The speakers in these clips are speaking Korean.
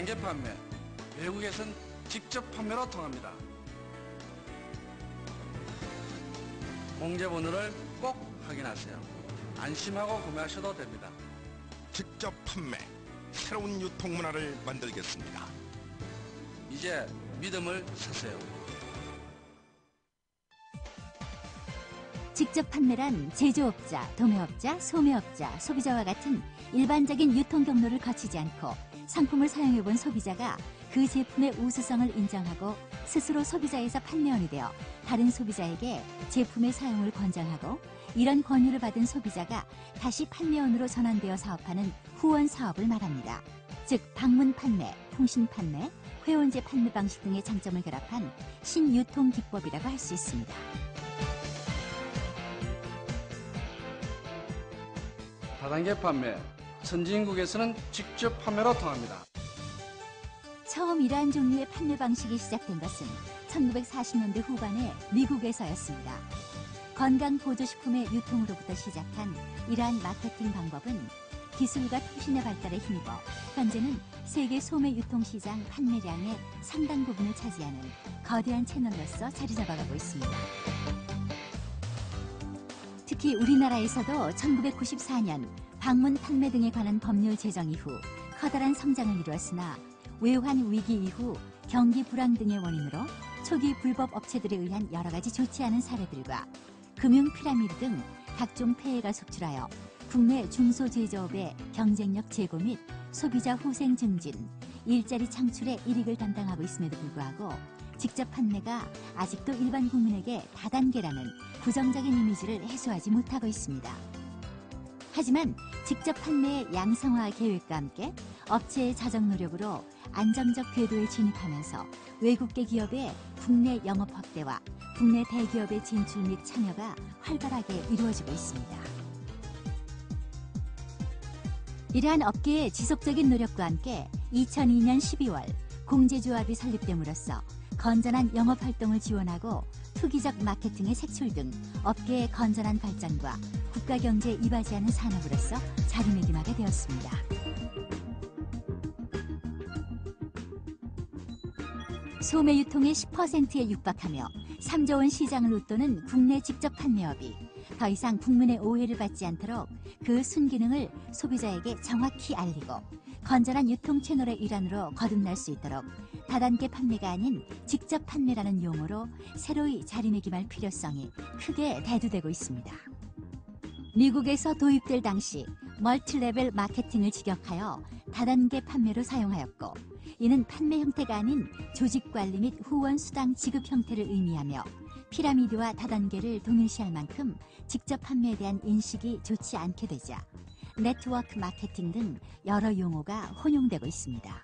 다단계 판매, 외국에선 직접 판매로 통합니다. 공제번호를 꼭 확인하세요. 안심하고 구매하셔도 됩니다. 직접 판매, 새로운 유통 문화를 만들겠습니다. 이제 믿음을 사세요. 직접 판매란 제조업자, 도매업자, 소매업자, 소비자와 같은 일반적인 유통 경로를 거치지 않고 상품을 사용해본 소비자가 그 제품의 우수성을 인정하고 스스로 소비자에서 판매원이 되어 다른 소비자에게 제품의 사용을 권장하고 이런 권유를 받은 소비자가 다시 판매원으로 전환되어 사업하는 후원 사업을 말합니다. 즉 방문 판매, 통신 판매, 회원제 판매 방식 등의 장점을 결합한 신유통 기법이라고 할 수 있습니다. 다단계 판매, 선진국에서는 직접 판매로 통합니다. 처음 이러한 종류의 판매 방식이 시작된 것은 1940년대 후반에 미국에서였습니다. 건강보조식품의 유통으로부터 시작한 이러한 마케팅 방법은 기술과 통신의 발달에 힘입어 현재는 세계 소매 유통시장 판매량의 상당 부분을 차지하는 거대한 채널로서 자리 잡아가고 있습니다. 특히 우리나라에서도 1994년 방문 판매 등에 관한 법률 제정 이후 커다란 성장을 이루었으나 외환 위기 이후 경기 불황 등의 원인으로 초기 불법 업체들에 의한 여러 가지 좋지 않은 사례들과 금융 피라미드 등 각종 폐해가 속출하여 국내 중소제조업의 경쟁력 제고 및 소비자 후생 증진, 일자리 창출에 일익을 담당하고 있음에도 불구하고 직접 판매가 아직도 일반 국민에게 다단계라는 부정적인 이미지를 해소하지 못하고 있습니다. 하지만 직접 판매의 양성화 계획과 함께 업체의 자정 노력으로 안정적 궤도에 진입하면서 외국계 기업의 국내 영업 확대와 국내 대기업의 진출 및 참여가 활발하게 이루어지고 있습니다. 이러한 업계의 지속적인 노력과 함께 2002년 12월 공제조합이 설립됨으로써 건전한 영업활동을 지원하고 투기적 마케팅의 색출 등 업계의 건전한 발전과 국가경제에 이바지하는 산업으로서 자리매김하게 되었습니다. 소매 유통의 10%에 육박하며 3조 원 시장을 웃도는 국내 직접 판매업이 더 이상 국민의 오해를 받지 않도록 그 순기능을 소비자에게 정확히 알리고 건전한 유통 채널의 일환으로 거듭날 수 있도록 다단계 판매가 아닌 직접 판매라는 용어로 새로이 자리매김할 필요성이 크게 대두되고 있습니다. 미국에서 도입될 당시 멀티레벨 마케팅을 직역하여 다단계 판매로 사용하였고 이는 판매 형태가 아닌 조직관리 및 후원 수당 지급 형태를 의미하며 피라미드와 다단계를 동일시할 만큼 직접 판매에 대한 인식이 좋지 않게 되자 네트워크 마케팅 등 여러 용어가 혼용되고 있습니다.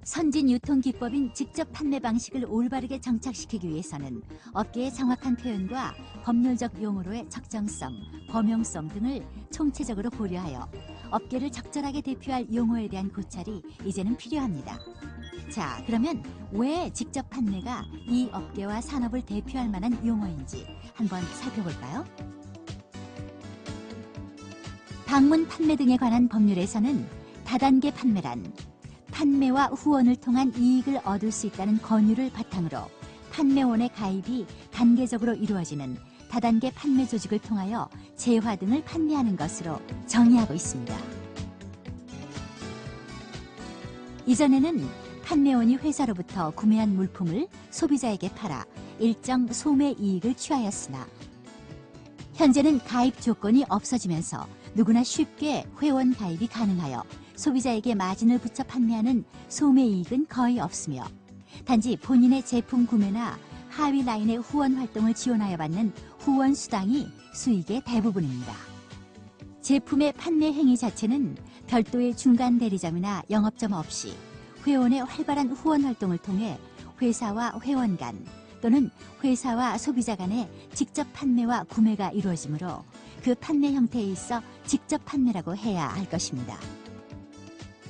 선진 유통 기법인 직접 판매 방식을 올바르게 정착시키기 위해서는 업계의 정확한 표현과 법률적 용어로의 적정성, 범용성 등을 총체적으로 고려하여 업계를 적절하게 대표할 용어에 대한 고찰이 이제는 필요합니다. 자, 그러면 왜 직접 판매가 이 업계와 산업을 대표할 만한 용어인지 한번 살펴볼까요? 방문 판매 등에 관한 법률에서는 다단계 판매란 판매와 후원을 통한 이익을 얻을 수 있다는 권유를 바탕으로 판매원의 가입이 단계적으로 이루어지는 다단계 판매 조직을 통하여 재화 등을 판매하는 것으로 정의하고 있습니다. 이전에는 판매원이 회사로부터 구매한 물품을 소비자에게 팔아 일정 소매 이익을 취하였으나 현재는 가입 조건이 없어지면서 누구나 쉽게 회원 가입이 가능하여 소비자에게 마진을 붙여 판매하는 소매 이익은 거의 없으며 단지 본인의 제품 구매나 하위 라인의 후원 활동을 지원하여 받는 후원 수당이 수익의 대부분입니다. 제품의 판매 행위 자체는 별도의 중간 대리점이나 영업점 없이 회원의 활발한 후원 활동을 통해 회사와 회원 간 또는 회사와 소비자 간의 직접 판매와 구매가 이루어지므로 그 판매 형태에 있어 직접 판매라고 해야 할 것입니다.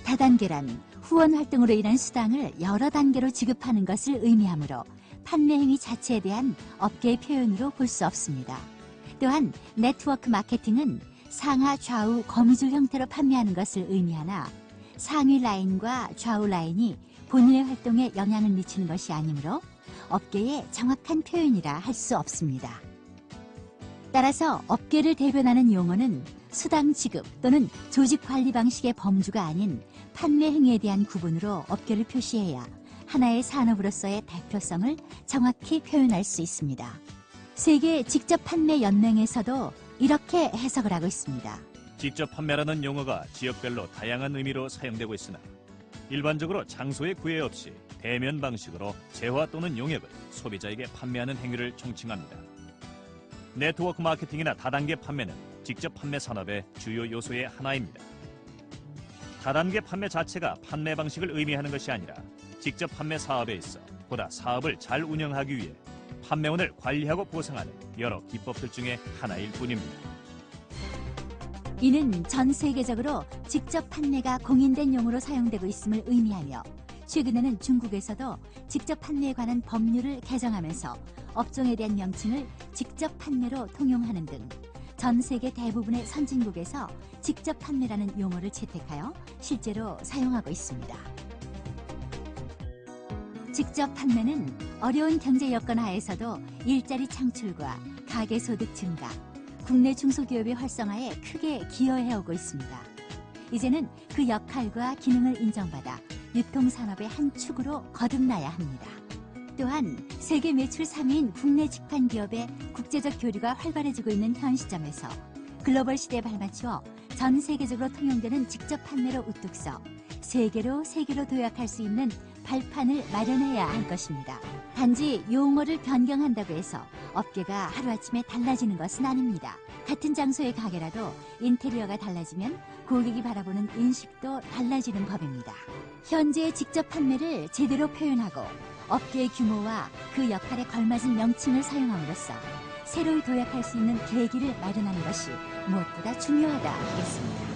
다단계란 후원 활동으로 인한 수당을 여러 단계로 지급하는 것을 의미하므로 판매 행위 자체에 대한 업계의 표현으로 볼 수 없습니다. 또한 네트워크 마케팅은 상하 좌우 거미줄 형태로 판매하는 것을 의미하나 상위 라인과 좌우 라인이 본인의 활동에 영향을 미치는 것이 아니므로 업계의 정확한 표현이라 할 수 없습니다. 따라서 업계를 대변하는 용어는 수당 지급 또는 조직 관리 방식의 범주가 아닌 판매 행위에 대한 구분으로 업계를 표시해야 하나의 산업으로서의 대표성을 정확히 표현할 수 있습니다. 세계 직접 판매 연맹에서도 이렇게 해석을 하고 있습니다. 직접 판매라는 용어가 지역별로 다양한 의미로 사용되고 있으나 일반적으로 장소의 구애 없이 대면 방식으로 재화 또는 용역을 소비자에게 판매하는 행위를 총칭합니다. 네트워크 마케팅이나 다단계 판매는 직접 판매 산업의 주요 요소의 하나입니다. 다단계 판매 자체가 판매 방식을 의미하는 것이 아니라 직접 판매 사업에 있어 보다 사업을 잘 운영하기 위해 판매원을 관리하고 보상하는 여러 기법들 중에 하나일 뿐입니다. 이는 전 세계적으로 직접 판매가 공인된 용어로 사용되고 있음을 의미하며 최근에는 중국에서도 직접 판매에 관한 법률을 개정하면서 업종에 대한 명칭을 직접 판매로 통용하는 등 전 세계 대부분의 선진국에서 직접 판매라는 용어를 채택하여 실제로 사용하고 있습니다. 직접 판매는 어려운 경제 여건 하에서도 일자리 창출과 가계소득 증가, 국내 중소기업의 활성화에 크게 기여해오고 있습니다. 이제는 그 역할과 기능을 인정받아 유통산업의 한 축으로 거듭나야 합니다. 또한 세계 매출 3위인 국내 직판 기업의 국제적 교류가 활발해지고 있는 현 시점에서 글로벌 시대에 발맞추어 전 세계적으로 통용되는 직접 판매로 우뚝 서 세계로 도약할 수 있는 발판을 마련해야 할 것입니다. 단지 용어를 변경한다고 해서 업계가 하루아침에 달라지는 것은 아닙니다. 같은 장소의 가게라도 인테리어가 달라지면 고객이 바라보는 인식도 달라지는 법입니다. 현재 직접 판매를 제대로 표현하고 업계의 규모와 그 역할에 걸맞은 명칭을 사용함으로써 새로이 도약할 수 있는 계기를 마련하는 것이 무엇보다 중요하다 하겠습니다.